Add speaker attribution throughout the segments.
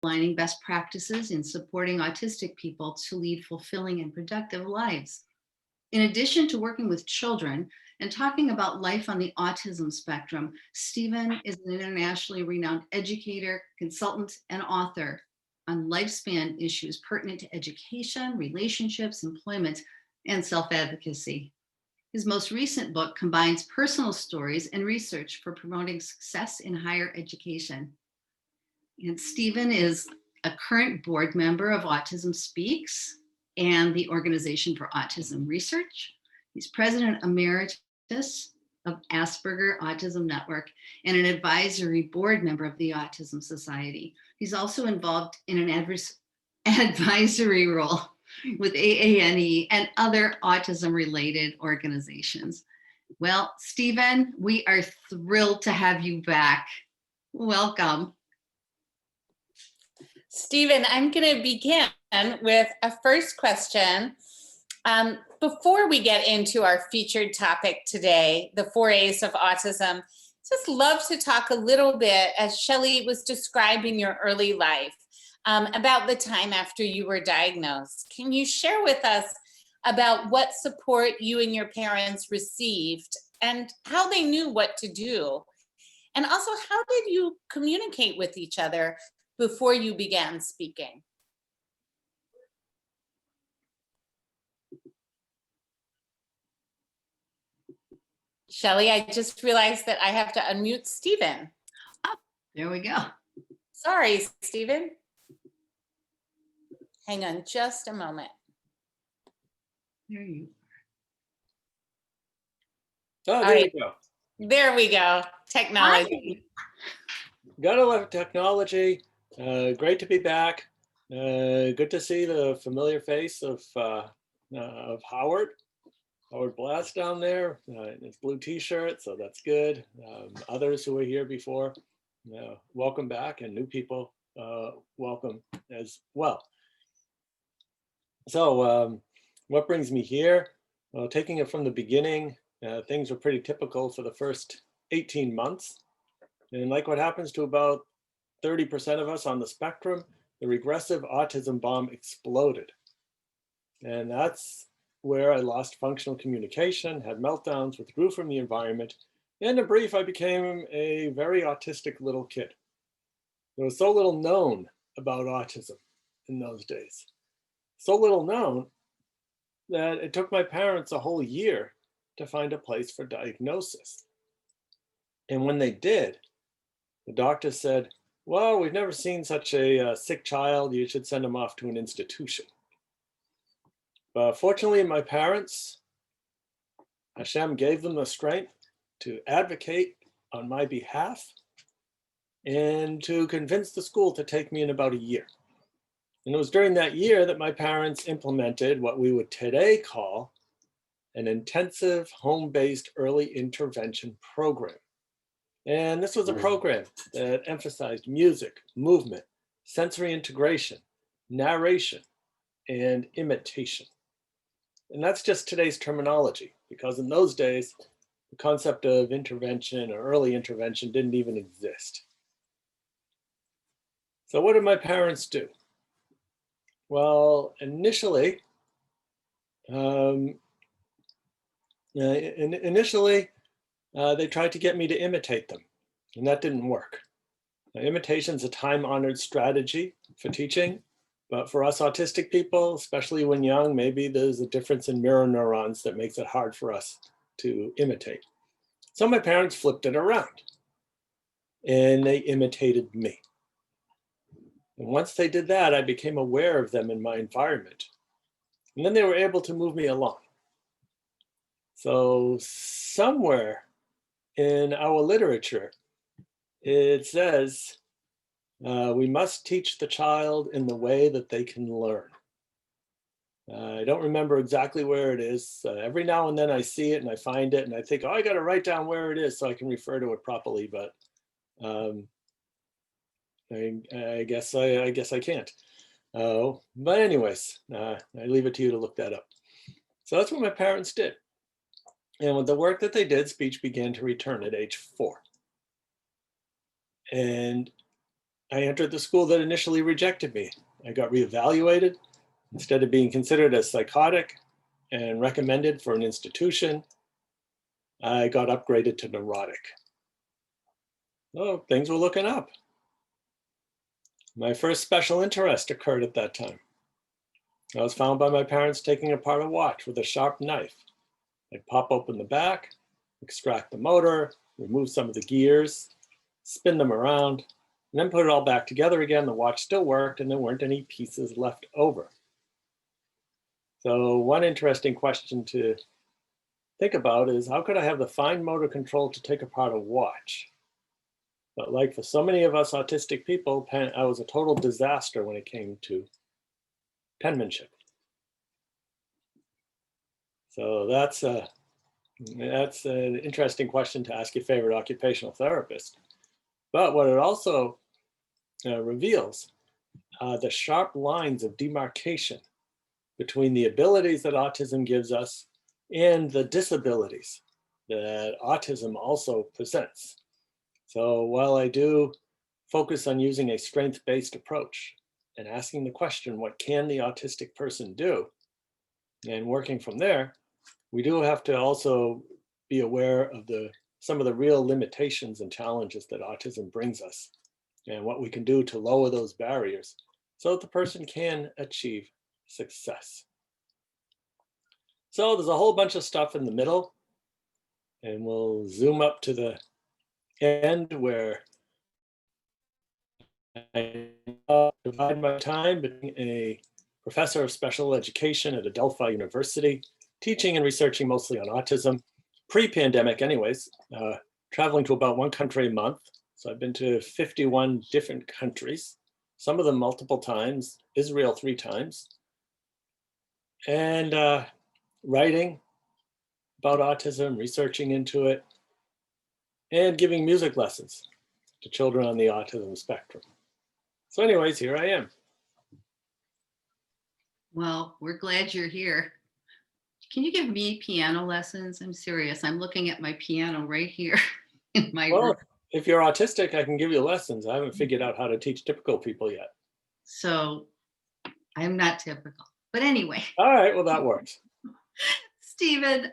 Speaker 1: aligning best practices in supporting autistic people to lead fulfilling and productive lives. In addition to working with children and talking about life on the autism spectrum, Stephen is an internationally renowned educator, consultant, and author on lifespan issues pertinent to education, relationships, employment, and self-advocacy. His most recent book combines personal stories and research for promoting success in higher education. And Stephen is a current board member of Autism Speaks and the Organization for Autism Research. He's president emeritus of Asperger Autism Network and an advisory board member of the Autism Society. He's also involved in an advisory role with AANE and other autism-related organizations. Well, Stephen, we are thrilled to have you back. Welcome.
Speaker 2: Stephen, I'm going to begin with a first question. Before we get into our featured topic today, the 4A's of autism, just love to talk a little bit, as Shelley was describing your early life, about the time after you were diagnosed. Can you share with us about what support you and your parents received and how they knew what to do? And also, how did you communicate with each other before you began speaking? Shelley, I just realized that I have to unmute Stephen.
Speaker 1: Oh, there we go.
Speaker 2: Sorry, Stephen. Hang on just a moment.
Speaker 1: There you
Speaker 3: are. Oh, there
Speaker 2: right.
Speaker 3: you go.
Speaker 2: There we go. Technology.
Speaker 3: Hi. Gotta love technology. Great to be back. Good to see the familiar face of Howard Blast down there in his blue t-shirt, so that's good. Others who were here before, welcome back, and new people, welcome as well. So what brings me here? Well, taking it from the beginning, things were pretty typical for the first 18 months. And like what happens to about 30% of us on the spectrum, the regressive autism bomb exploded. And that's where I lost functional communication, had meltdowns, withdrew from the environment. In a brief, I became a very autistic little kid. There was so little known about autism in those days. So little known that it took my parents a whole year to find a place for diagnosis. And when they did, the doctor said, well, we've never seen such a sick child. You should send him off to an institution. But fortunately, my parents, Hashem gave them the strength to advocate on my behalf and to convince the school to take me in about a year. And it was during that year that my parents implemented what we would today call an intensive home-based early intervention program. And this was a program that emphasized music, movement, sensory integration, narration, and imitation. And that's just today's terminology, because in those days, the concept of intervention or early intervention didn't even exist. So what did my parents do? Well, initially, they tried to get me to imitate them, and that didn't work. Imitation is a time-honored strategy for teaching, but for us autistic people, especially when young, maybe there's a difference in mirror neurons that makes it hard for us to imitate. So my parents flipped it around, and they imitated me. And once they did that, I became aware of them in my environment. And then they were able to move me along. So somewhere in our literature, it says, we must teach the child in the way that they can learn. I don't remember exactly where it is. Every now and then I see it and I find it and I think, oh, I got to write down where it is so I can refer to it properly, but I guess I can't. But anyways, I leave it to you to look that up. So that's what my parents did. And with the work that they did, speech began to return at age 4. And I entered the school that initially rejected me. I got reevaluated. Instead of being considered as psychotic and recommended for an institution, I got upgraded to neurotic. Oh, things were looking up. My first special interest occurred at that time. I was found by my parents taking apart a watch with a sharp knife. I'd pop open the back, extract the motor, remove some of the gears, spin them around, and then put it all back together again. The watch still worked and there weren't any pieces left over. So one interesting question to think about is, how could I have the fine motor control to take apart a watch? But like for so many of us autistic people, I was a total disaster when it came to penmanship. So that's an interesting question to ask your favorite occupational therapist. But what it also reveals the sharp lines of demarcation between the abilities that autism gives us and the disabilities that autism also presents. So while I do focus on using a strength-based approach and asking the question, what can the autistic person do? And working from there, we do have to also be aware of some of the real limitations and challenges that autism brings us and what we can do to lower those barriers so that the person can achieve success. So there's a whole bunch of stuff in the middle, and we'll zoom up to the end where I divide my time between a professor of special education at Adelphi University, teaching and researching mostly on autism, pre-pandemic anyways, traveling to about one country a month. So I've been to 51 different countries, some of them multiple times, Israel 3 times, and writing about autism, researching into it, and giving music lessons to children on the autism spectrum. So anyways, here I am.
Speaker 1: Well, we're glad you're here. Can you give me piano lessons? I'm serious. I'm looking at my piano right here in my room.
Speaker 3: Well, if you're autistic, I can give you lessons. I haven't figured out how to teach typical people yet.
Speaker 1: So I'm not typical. But anyway.
Speaker 3: All right, well, that works.
Speaker 1: Stephen,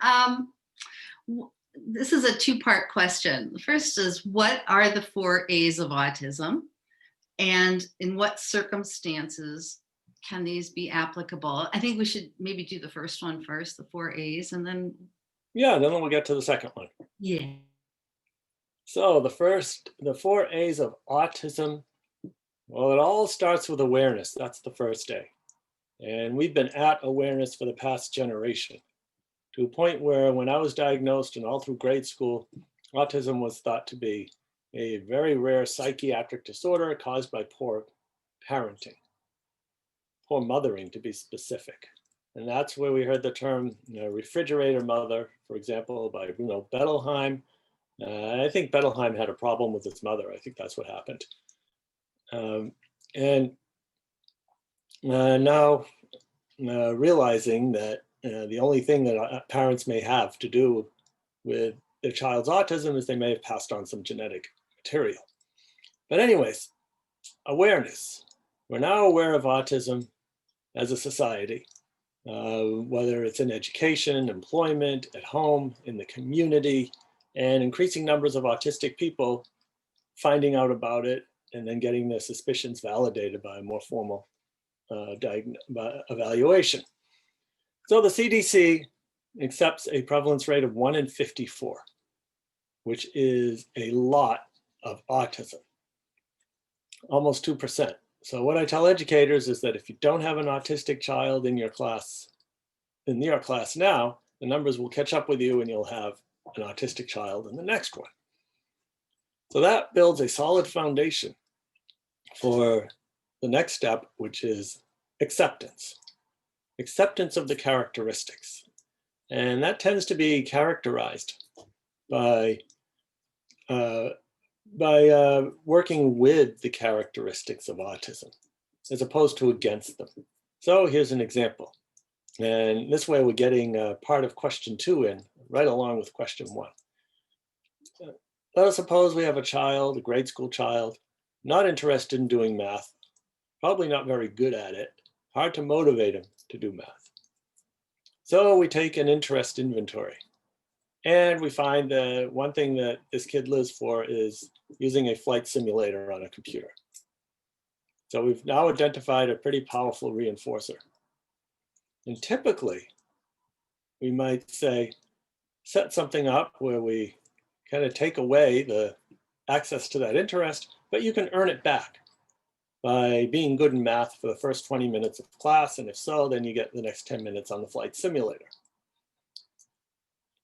Speaker 1: this is a 2-part question. The first is, what are the 4 A's of autism? And in what circumstances can these be applicable? I think we should maybe do the first one first, the 4 A's, and then.
Speaker 3: Yeah, then we'll get to the second one.
Speaker 1: Yeah.
Speaker 3: So the 4 A's of autism, well, it all starts with awareness. That's the first A. And we've been at awareness for the past generation, to a point where when I was diagnosed and all through grade school, autism was thought to be a very rare psychiatric disorder caused by poor parenting, poor mothering to be specific. And that's where we heard the term refrigerator mother, for example, by Bruno Bettelheim. I think Bettelheim had a problem with his mother. I think that's what happened. Now realizing that the only thing that parents may have to do with their child's autism is they may have passed on some genetic material. But anyways, awareness. We're now aware of autism as a society, whether it's in education, employment, at home, in the community, and increasing numbers of autistic people finding out about it and then getting their suspicions validated by a more formal evaluation. So the CDC accepts a prevalence rate of 1 in 54, which is a lot of autism, almost 2%. So what I tell educators is that if you don't have an autistic child in your class now, the numbers will catch up with you and you'll have an autistic child in the next one. So that builds a solid foundation for the next step, which is acceptance. Acceptance of the characteristics. And that tends to be characterized by working with the characteristics of autism, as opposed to against them. So here's an example. And this way we're getting part of question 2 in, right along with question 1. Let us suppose we have a child, a grade school child, not interested in doing math, probably not very good at it, hard to motivate them to do math. So we take an interest inventory, and we find that one thing that this kid lives for is using a flight simulator on a computer. So we've now identified a pretty powerful reinforcer. And typically, we might say, set something up where we kind of take away the access to that interest, but you can earn it back by being good in math for the first 20 minutes of class. And if so, then you get the next 10 minutes on the flight simulator.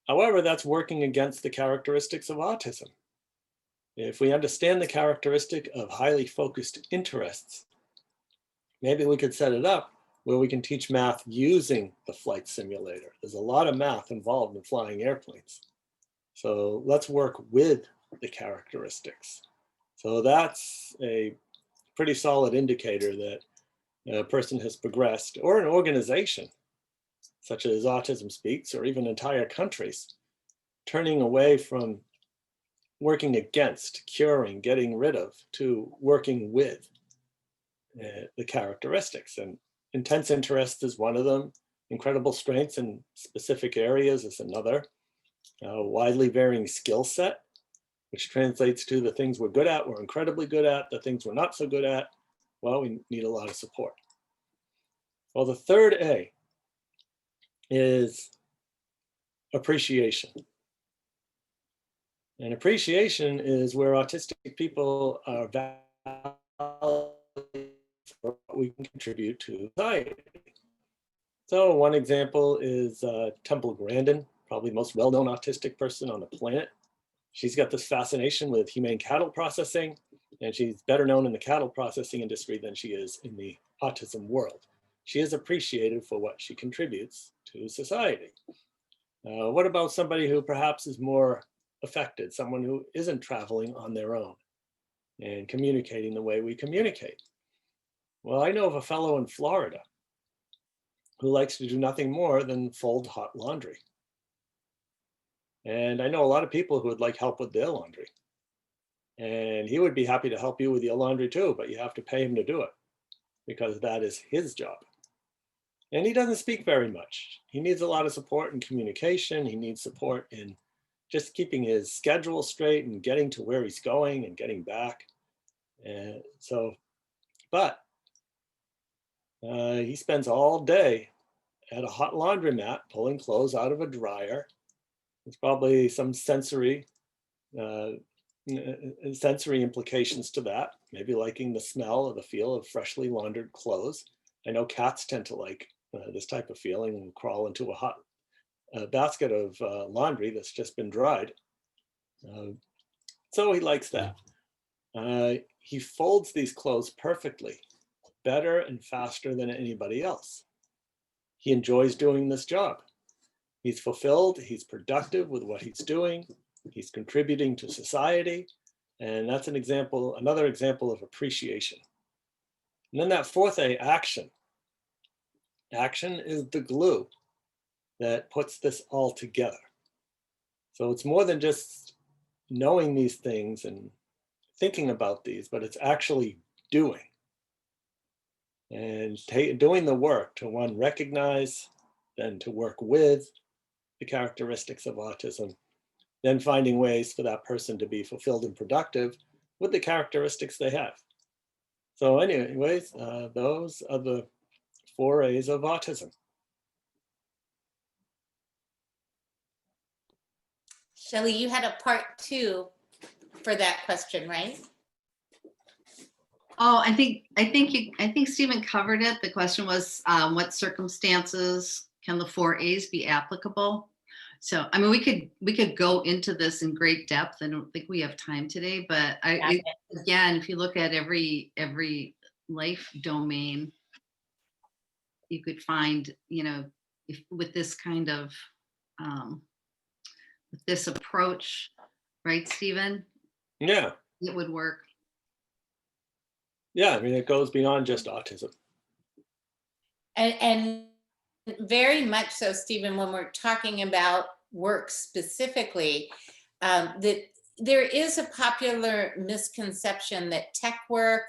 Speaker 3: However, that's working against the characteristics of autism. If we understand the characteristic of highly focused interests, maybe we could set it up where we can teach math using the flight simulator. There's a lot of math involved in flying airplanes. So let's work with the characteristics. So that's a pretty solid indicator that a person has progressed, or an organization such as Autism Speaks, or even entire countries, turning away from working against, curing, getting rid of, to working with the characteristics. And intense interest is one of them. Incredible strengths in specific areas is another. Widely varying skill set, which translates to the things we're good at, we're incredibly good at, the things we're not so good at, well, we need a lot of support. Well, the third A is appreciation. And appreciation is where autistic people are valued for what we can contribute to society. So one example is Temple Grandin, probably the most well-known autistic person on the planet. She's got this fascination with humane cattle processing, and she's better known in the cattle processing industry than she is in the autism world. She is appreciated for what she contributes to society. What about somebody who perhaps is more affected, someone who isn't traveling on their own and communicating the way we communicate? Well, I know of a fellow in Florida who likes to do nothing more than fold hot laundry. And I know a lot of people who would like help with their laundry. And he would be happy to help you with your laundry too, but you have to pay him to do it because that is his job. And he doesn't speak very much. He needs a lot of support in communication. He needs support in just keeping his schedule straight and getting to where he's going and getting back. And so, but he spends all day at a hot laundromat pulling clothes out of a dryer. There's probably some sensory implications to that, maybe liking the smell or the feel of freshly laundered clothes. I know cats tend to like this type of feeling and crawl into a hot basket of laundry that's just been dried. So he likes that. He folds these clothes perfectly, better and faster than anybody else. He enjoys doing this job. He's fulfilled, he's productive with what he's doing, he's contributing to society, and that's an example, another example of appreciation. And then that fourth A, action. Action is the glue that puts this all together. So it's more than just knowing these things and thinking about these, but it's actually doing. And doing the work to, one, recognize, then to work with the characteristics of autism, then finding ways for that person to be fulfilled and productive with the characteristics they have. So anyways, those are the 4 A's of autism.
Speaker 2: Shelley, you had a part 2 for that question, right?
Speaker 1: Oh, I think Stephen covered it. The question was, what circumstances can the 4 A's be applicable? So, I mean, we could go into this in great depth. I don't think we have time today, but again, if you look at every life domain, you could find, if with this kind of with this approach, right, Stephen?
Speaker 3: Yeah.
Speaker 1: It would work.
Speaker 3: Yeah, I mean, it goes beyond just autism.
Speaker 2: And very much so, Stephen, when we're talking about work specifically, that there is a popular misconception that tech work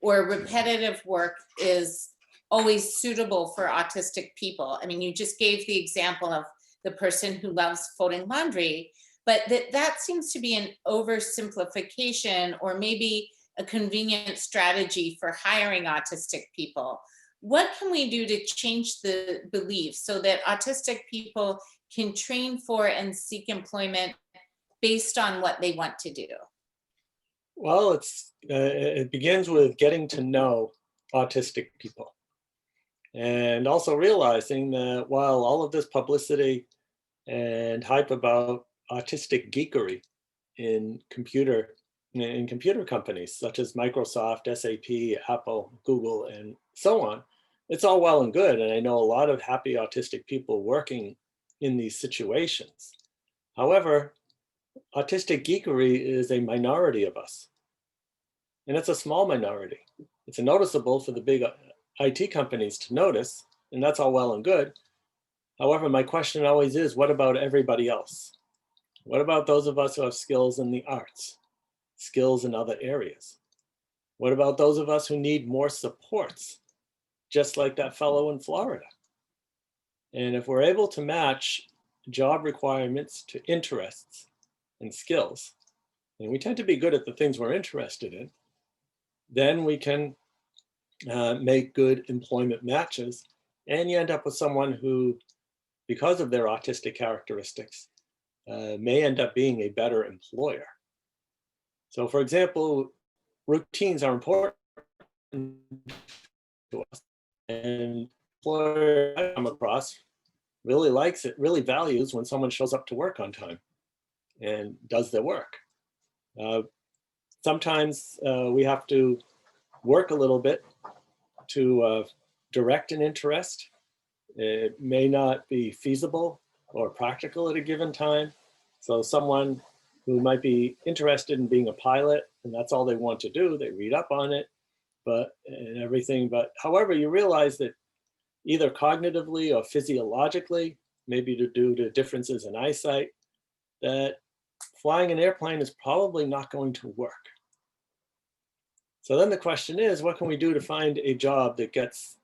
Speaker 2: or repetitive work is always suitable for autistic people. I mean, you just gave the example of the person who loves folding laundry, but that seems to be an oversimplification or maybe a convenient strategy for hiring autistic people. What can we do to change the belief so that autistic people can train for and seek employment based on what they want to do?
Speaker 3: Well, it begins with getting to know autistic people, and also realizing that while all of this publicity and hype about autistic geekery in computer companies such as Microsoft, SAP, Apple, Google, and so on, it's all well and good. And I know a lot of happy autistic people working in these situations. However, autistic geekery is a minority of us. And it's a small minority. It's noticeable for the big IT companies to notice, and that's all well and good. However, my question always is, what about everybody else? What about those of us who have skills in the arts, skills in other areas? What about those of us who need more supports, just like that fellow in Florida? And if we're able to match job requirements to interests and skills, and we tend to be good at the things we're interested in, then we can make good employment matches, and you end up with someone who, because of their autistic characteristics, may end up being a better employer. So for example, routines are important to us, and employer I come across really likes it, really values when someone shows up to work on time and does their work. Sometimes we have to work a little bit to direct an interest. It may not be feasible or practical at a given time. So someone who might be interested in being a pilot, and that's all they want to do, they read up on it, and everything. But however, you realize that either cognitively or physiologically, maybe due to differences in eyesight, that flying an airplane is probably not going to work. So then the question is, what can we do to find a job that gets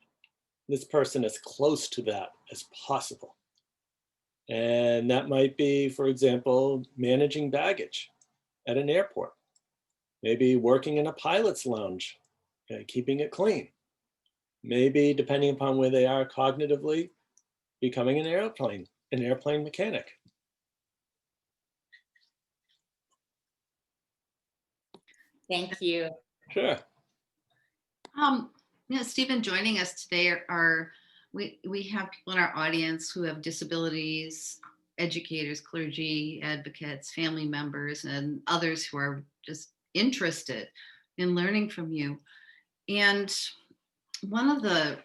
Speaker 3: this person as close to that as possible? And that might be, for example, managing baggage at an airport, maybe working in a pilot's lounge, keeping it clean. Maybe, depending upon where they are cognitively, becoming an airplane mechanic.
Speaker 2: Thank you.
Speaker 3: Sure.
Speaker 1: Stephen, joining us today we have people in our audience who have disabilities, educators, clergy, advocates, family members, and others who are just interested in learning from you. And one of the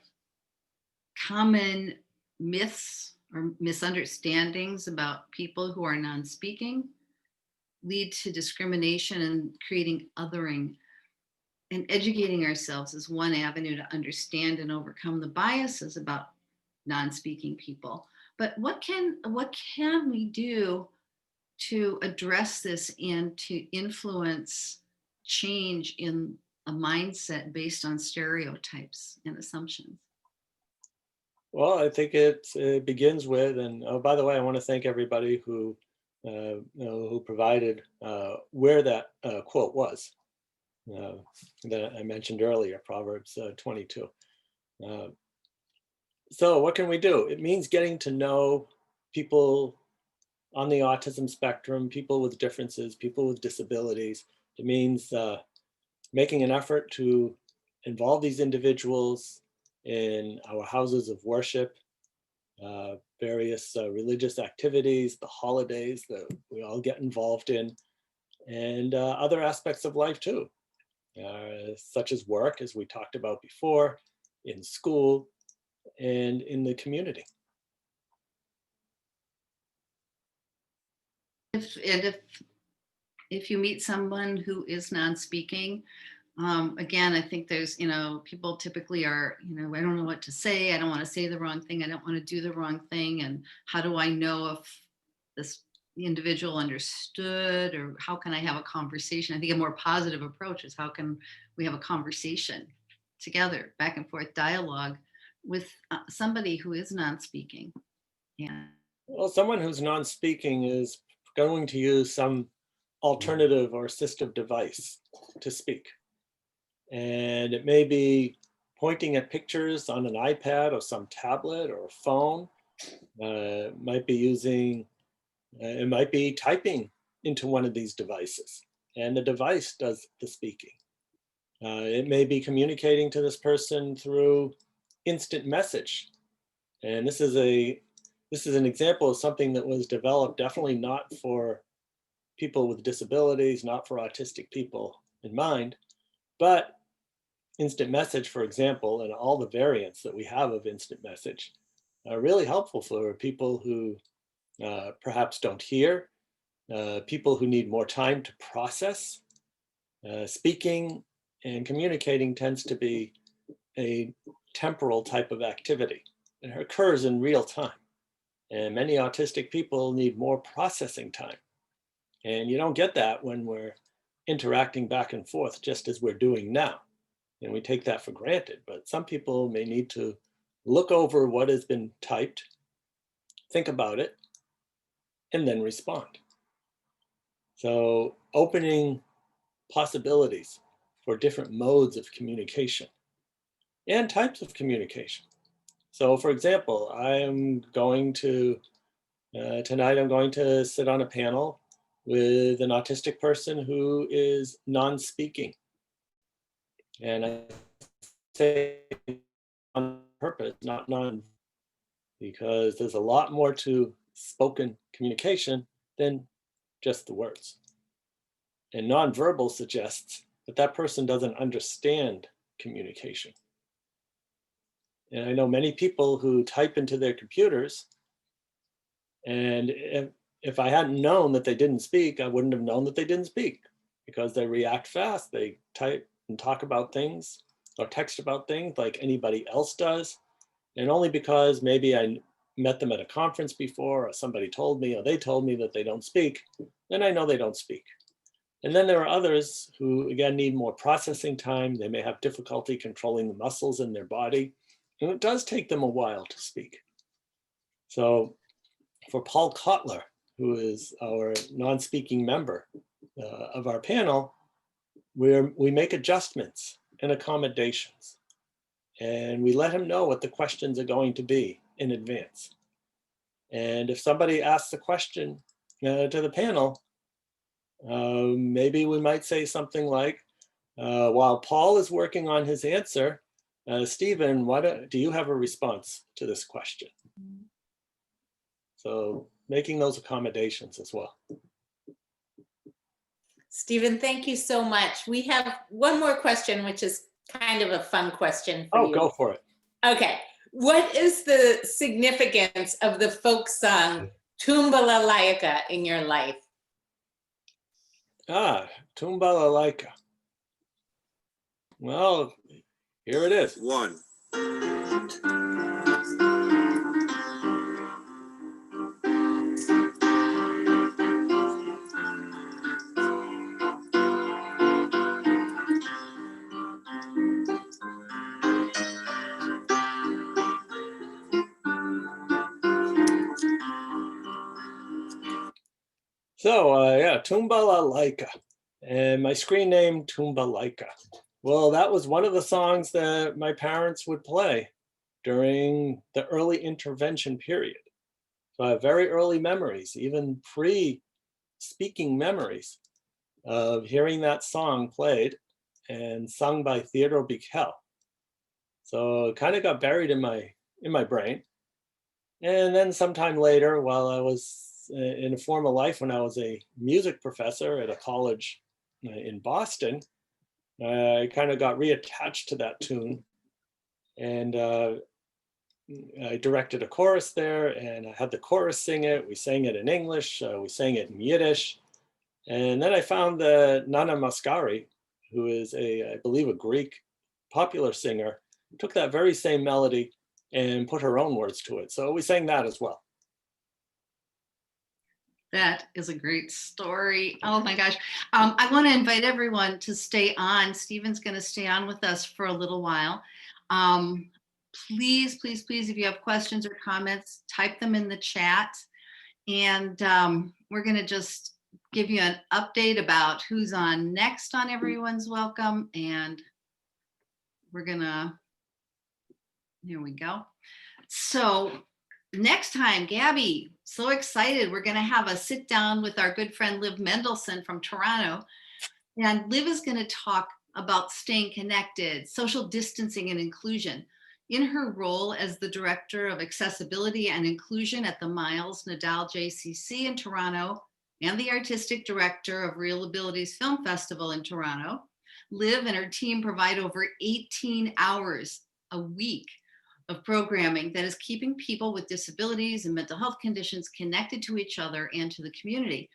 Speaker 1: common myths or misunderstandings about people who are non-speaking lead to discrimination and creating othering. And educating ourselves is one avenue to understand and overcome the biases about non-speaking people. But what can we do to address this and to influence change in a mindset based on stereotypes and assumptions?
Speaker 3: Well, I think it begins with, and oh, by the way, I want to thank everybody who provided where that quote was that I mentioned earlier, Proverbs 22. So what can we do? It means getting to know people on the autism spectrum, people with differences, people with disabilities. It means making an effort to involve these individuals in our houses of worship, various religious activities, the holidays that we all get involved in, and other aspects of life too, such as work, as we talked about before, in school, and in the community.
Speaker 1: If you meet someone who is non-speaking, again, I think there's, people typically are, I don't know what to say. I don't want to say the wrong thing. I don't want to do the wrong thing. And how do I know if this, the individual understood, or how can I have a conversation? I think a more positive approach is how can we have a conversation together, back and forth dialogue with somebody who is non-speaking. Yeah.
Speaker 3: Well, someone who's non-speaking is going to use some alternative or assistive device to speak. And it may be pointing at pictures on an iPad or some tablet or a phone. It might be typing into one of these devices, and the device does the speaking. It may be communicating to this person through instant message. And this is an example of something that was developed definitely not for people with disabilities, not for autistic people in mind, but instant message, for example, and all the variants that we have of instant message are really helpful for people who perhaps don't hear, people who need more time to process. Speaking and communicating tends to be a temporal type of activity. It occurs in real time. And many autistic people need more processing time. And you don't get that when we're interacting back and forth, just as we're doing now. And we take that for granted. But some people may need to look over what has been typed, think about it, and then respond. So opening possibilities for different modes of communication and types of communication. So for example, tonight I'm going to sit on a panel with an autistic person who is non-speaking. And I say on purpose, not non, because there's a lot more to spoken communication than just the words. And nonverbal suggests that that person doesn't understand communication. And I know many people who type into their computers, and if I hadn't known that they didn't speak, I wouldn't have known that they didn't speak, because they react fast. They type and talk about things or text about things like anybody else does. And only because maybe I met them at a conference before, or somebody told me, or they told me that they don't speak, then I know they don't speak. And then there are others who, again, need more processing time. They may have difficulty controlling the muscles in their body, and it does take them a while to speak. So for Paul Kotler, who is our non-speaking member of our panel, we make adjustments and accommodations. And we let him know what the questions are going to be in advance. And if somebody asks a question to the panel, maybe we might say something like, while Paul is working on his answer, Stephen, do you have a response to this question? So making those accommodations as well.
Speaker 2: Stephen, thank you so much. We have one more question, which is kind of a fun question for you.
Speaker 3: Oh, go for it.
Speaker 2: Okay. What is the significance of the folk song Tumbala Laika in your life?
Speaker 3: Tumbala Laika. Well, here it is.
Speaker 4: One.
Speaker 3: So yeah, Tumbala Laika, and my screen name Tumbala Laika. Well, that was one of the songs that my parents would play during the early intervention period. So I have very early memories, even pre-speaking memories, of hearing that song played and sung by Theodore Bikel. So it kind of got buried in my brain. And then sometime later, while I was in a former life, when I was a music professor at a college in Boston, I kind of got reattached to that tune. And I directed a chorus there, and I had the chorus sing it. We sang it in English, we sang it in Yiddish. And then I found that Nana Mascari, who is I believe a Greek popular singer, took that very same melody and put her own words to it. So we sang that as well.
Speaker 1: That is a great story. Oh my gosh. I want to invite everyone to stay on. Stephen's going to stay on with us for a little while. Please, please, please, if you have questions or comments, type them in the chat. And we're going to just give you an update about who's on next on Everyone's Welcome. And we're going to, here we go. So next time, Gabby, so excited. We're going to have a sit down with our good friend Liv Mendelson from Toronto. And Liv is going to talk about staying connected, social distancing and inclusion. In her role as the Director of Accessibility and Inclusion at the Miles Nadal JCC in Toronto and the Artistic Director of Real Abilities Film Festival in Toronto, Liv and her team provide over 18 hours a week of programming that is keeping people with disabilities and mental health conditions connected to each other and to the community.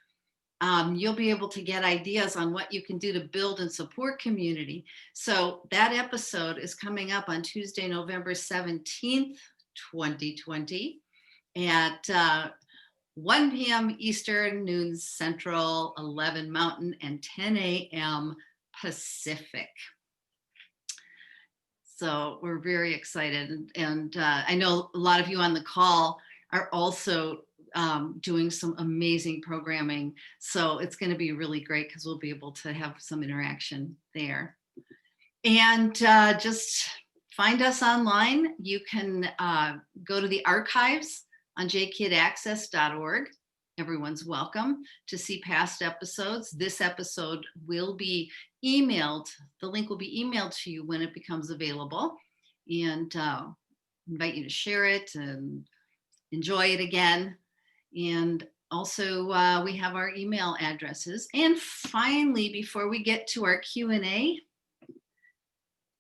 Speaker 1: You'll be able to get ideas on what you can do to build and support community. So that episode is coming up on Tuesday, November 17th, 2020 at 1 p.m. Eastern, noon Central, 11 Mountain, and 10 a.m. Pacific. So we're very excited. And I know a lot of you on the call are also doing some amazing programming. So it's going to be really great because we'll be able to have some interaction there. And just find us online. You can go to the archives on jkidaccess.org. Everyone's welcome to see past episodes. This episode will be emailed. The link will be emailed to you when it becomes available. And invite you to share it and enjoy it again. And also we have our email addresses. And finally, before we get to our Q&A,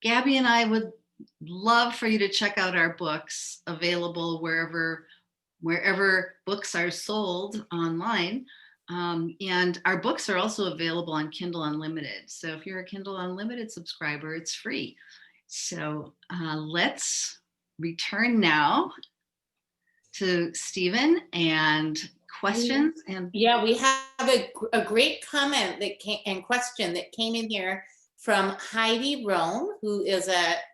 Speaker 1: Gabby and I would love for you to check out our books available wherever books are sold online. And our books are also available on Kindle Unlimited. So if you're a Kindle Unlimited subscriber, it's free. So let's return now to Stephen and questions. And
Speaker 2: yeah, we have a great comment that came and question that came in here from Heidi Rome, who is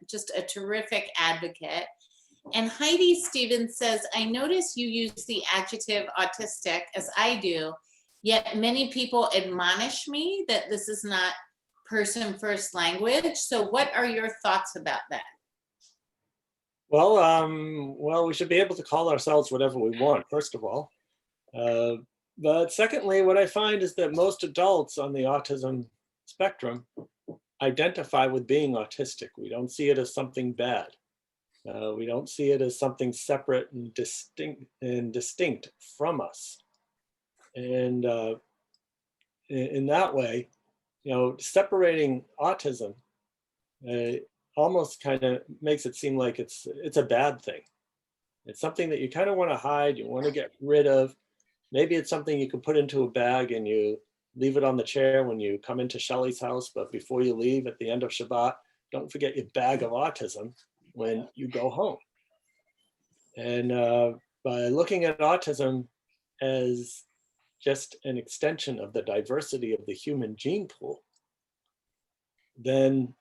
Speaker 2: just a terrific advocate. And Heidi Stevens says, I notice you use the adjective autistic as I do, yet many people admonish me that this is not person first language. So what are your thoughts about that?
Speaker 3: Well, we should be able to call ourselves whatever we want, first of all. But secondly, what I find is that most adults on the autism spectrum identify with being autistic. We don't see it as something bad. We don't see it as something separate and distinct from us. And in that way, separating autism almost kind of makes it seem like it's a bad thing. It's something that you kind of want to hide, you want to get rid of. Maybe it's something you can put into a bag and you leave it on the chair when you come into Shelley's house, but before you leave at the end of Shabbat, don't forget your bag of autism when you go home. And by looking at autism as just an extension of the diversity of the human gene pool, then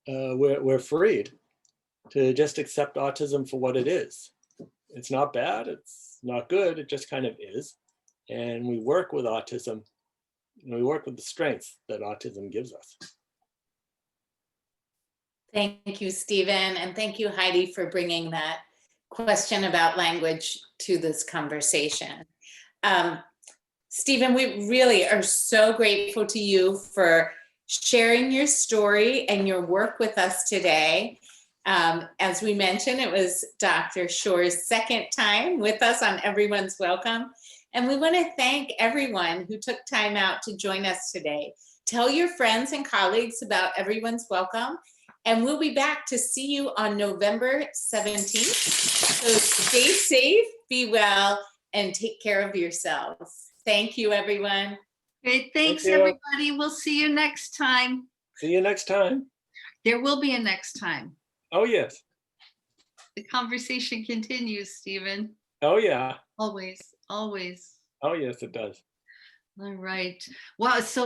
Speaker 3: we're freed to just accept autism for what it is. It's not bad, it's not good, it just kind of is. And we work with autism, and we work with the strengths that autism gives us.
Speaker 2: Thank you, Stephen, and thank you, Heidi, for bringing that question about language to this conversation. Stephen, we really are so grateful to you for sharing your story and your work with us today. As we mentioned, it was Dr. Shore's second time with us on Everyone's Welcome. And we want to thank everyone who took time out to join us today. Tell your friends and colleagues about Everyone's Welcome. And we'll be back to see you on November 17th. So stay safe, be well, and take care of yourselves. Thank you, everyone.
Speaker 1: great, thanks everybody. We'll see you next time.
Speaker 3: See you next time.
Speaker 1: There will be a next time.
Speaker 3: Oh, yes.
Speaker 1: The conversation continues, Stephen.
Speaker 3: Oh, yeah.
Speaker 1: Always, always.
Speaker 3: Oh, yes, it does.
Speaker 1: All right. Wow, it's so